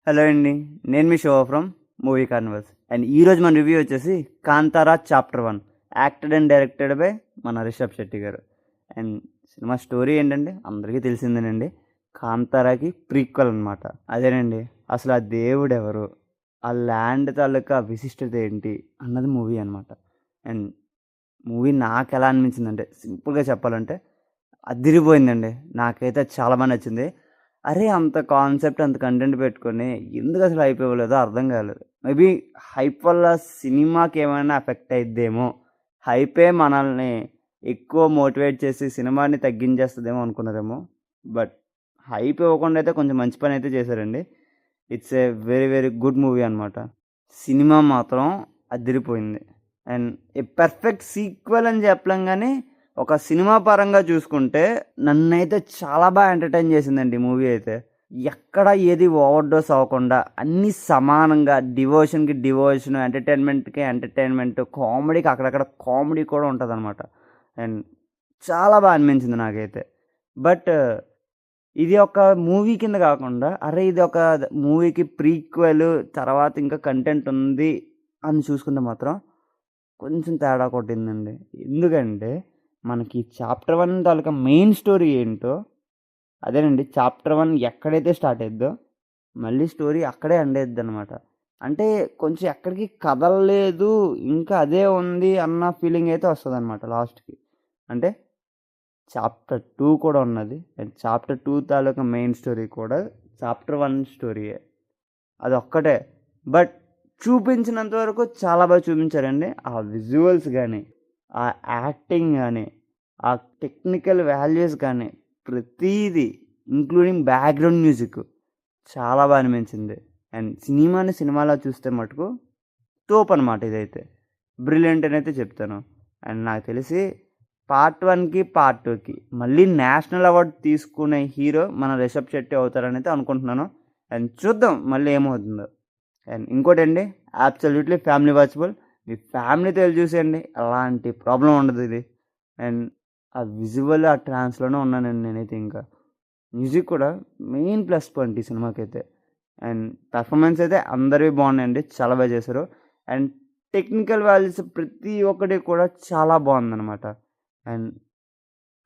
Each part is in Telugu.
హలో అండి. నేను మీ show from movie carnivals. And ఈరోజు మన రివ్యూ వచ్చేసి Kantara chapter 1, acted and directed by మన రిషబ్ శెట్టి గారు. అండ్ సినిమా స్టోరీ ఏంటంటే అందరికీ తెలిసిందేనండి, కాంతారాకి ప్రీక్వెల్ అనమాట. అదేనండి, అసలు ఆ దేవుడు ఎవరు, ఆ ల్యాండ్ తాలూకా విశిష్టత ఏంటి అన్నది మూవీ అనమాట. అండ్ మూవీ నాకు ఎలా అనిపించిందంటే, సింపుల్గా చెప్పాలంటే అదిరిపోయిందండి. నాకైతే చాలా బాగా నచ్చింది. అరే! అంత కాన్సెప్ట్, అంత కంటెంట్ పెట్టుకొని ఎందుకు అసలు హైప్ ఇవ్వలేదో అర్థం కాలేదు. మేబీ హైప్ వల్ల సినిమాకేమైనా ఎఫెక్ట్ అయిద్దేమో, హైపే మనల్ని ఎక్కువ మోటివేట్ చేసి సినిమాని తగ్గించేస్తదేమో అనుకున్నారేమో. బట్ హైప్ ఇవ్వకుండా అయితే కొంచెం మంచి పని అయితే చేశారండి. It's a very very good movie అనమాట. సినిమా మాత్రం అదిరిపోయింది. అండ్ ఏ పర్ఫెక్ట్ సీక్వెల్ అని చెప్పలేం కానీ, ఒక సినిమా పరంగా చూసుకుంటే నన్నైతే చాలా బాగా ఎంటర్టైన్ చేసిందండి మూవీ అయితే. ఎక్కడ ఏది ఓవర్ డోస్ అవ్వకుండా అన్నీ సమానంగా, డివోషన్కి డివోషన్, ఎంటర్టైన్మెంట్కి ఎంటర్టైన్మెంట్, కామెడీకి అక్కడక్కడ కామెడీ కూడా ఉంటుందన్నమాట. అండ్ చాలా బాగా అనిపించింది నాకైతే. బట్ ఇది ఒక మూవీ కింద కాకుండా, అరే ఇది ఒక మూవీకి ప్రీక్వెల్, తర్వాత ఇంకా కంటెంట్ ఉంది అని చూసుకుంటే మాత్రం కొంచెం తేడా కొట్టిందండి. ఎందుకంటే మనకి చాప్టర్ 1 తాలూకా మెయిన్ స్టోరీ ఏంటో అదేనండి. చాప్టర్ 1 ఎక్కడైతే స్టార్ట్ అయిద్దో మళ్ళీ స్టోరీ అక్కడే ఎండ్ అయిద్దనమాట. అంటే కొంచెం ఎక్కడికి కదలలేదు, ఇంకా అదే ఉంది అన్న ఫీలింగ్ అయితే వస్తుందన్నమాట లాస్ట్‌కి. అంటే చాప్టర్ 2 కూడా ఉన్నది. And chapter 2 taluka main story కూడా చాప్టర్ 1 స్టోరీయే. అదొక్కటే. బట్ చూపించినంత వరకు చాలా బాగా చూపించారండి. ఆ విజువల్స్ గానీ, ఆ యాక్టింగ్ గానీ, ఆ టెక్నికల్ వాల్యూస్ కానీ ప్రతీది, ఇంక్లూడింగ్ బ్యాక్గ్రౌండ్ మ్యూజిక్ చాలా బాగా అనిపించింది. అండ్ సినిమాని సినిమాలా చూస్తే మటుకు తోపనమాట ఇదైతే. బ్రిలియంట్ అని అయితే చెప్తాను. అండ్ నాకు తెలిసి పార్ట్ 1కి పార్ట్ 2కి మళ్ళీ నేషనల్ అవార్డు తీసుకునే హీరో మన రిషబ్ శెట్టి అవుతారని అయితే అనుకుంటున్నాను. అండ్ చూద్దాం మళ్ళీ ఏమవుతుందో. అండ్ ఇంకోటండి, అబ్సల్యూట్లీ ఫ్యామిలీ వాచబుల్. మీ ఫ్యామిలీతో వెళ్ళి చూసేయండి, ఎలాంటి ప్రాబ్లం ఉండదు ఇది. అండ్ ఆ విజువల్, ఆ ట్రాన్స్‌లోనే ఉన్నానండి నేనైతే ఇంకా. మ్యూజిక్ కూడా మెయిన్ ప్లస్ పాయింట్ ఈ సినిమాకైతే. అండ్ పెర్ఫార్మెన్స్ అయితే అందరివి బాగున్నాయండి, చాలా బాగా చేశారు. అండ్ టెక్నికల్ వాల్యూస్ ప్రతి ఒక్కటి కూడా చాలా బాగుందనమాట. అండ్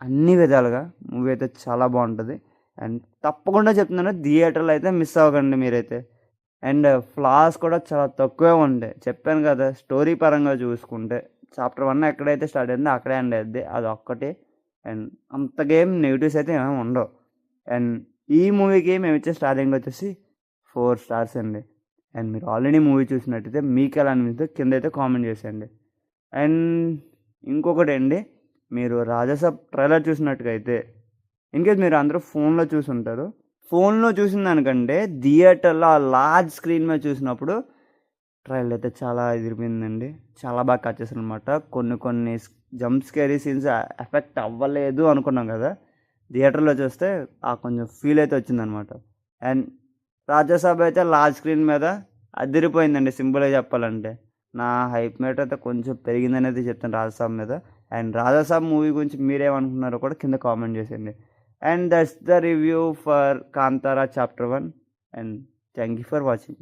అన్ని విధాలుగా మూవీ అయితే చాలా బాగుంటుంది. అండ్ తప్పకుండా చెప్తున్నాను, థియేటర్లో అయితే మిస్ అవ్వకండి మీరైతే. అండ్ ఫ్లాస్ కూడా చాలా తక్కువే ఉంటాయి. చెప్పాను కదా, స్టోరీ పరంగా చూసుకుంటే చాప్టర్ 1 ఎక్కడైతే స్టార్ట్ అయిందో అక్కడే ఎండ్ అయిద్ది, అదొక్కటే. అండ్ అంతగా ఏం నెగెటివ్స్ అయితే ఏమి ఉండవు. అండ్ ఈ మూవీకి మేము ఇచ్చే స్టార్టింగ్ వచ్చేసి 4 స్టార్స్ అండి. అండ్ మీరు ఆల్రెడీ మూవీ చూసినట్టయితే మీకు ఎలా అనిపిస్తుందో కింద అయితే కామెంట్ చేసేయండి. అండ్ ఇంకొకటి అండి, మీరు రాజాసాబ్ ట్రైలర్ చూసినట్టుగా అయితే, ఇన్కేస్ మీరు అందరూ ఫోన్లో చూసుంటారు. ఫోన్లో చూసిన దానికంటే థియేటర్లో ఆ లార్జ్ స్క్రీన్ మీద చూసినప్పుడు ట్రైలర్ అయితే చాలా ఎదిరిపోయిందండి. చాలా బాగా కట్ చేశారనమాట. కొన్ని కొన్ని జంప్ స్కేరీ సీన్స్ ఎఫెక్ట్ అవ్వలేదు అనుకున్నాం కదా, థియేటర్లో చూస్తే ఆ కొంచెం ఫీల్ అయితే వచ్చిందనమాట. అండ్ రాజాసాబ్ అయితే లార్జ్ స్క్రీన్ మీద అదిరిపోయిందండి సింపుల్గా చెప్పాలంటే. నా హైప్ మీటర్ అయితే కొంచెం పెరిగిందనేది చెప్తాను రాజాసాబ్ మీద. అండ్ రాజాసాబ్ మూవీ గురించి మీరేమనుకున్నారో కూడా కింద కామెంట్ చేసేయండి. And that's the review for Kantara chapter 1. And thank you for watching.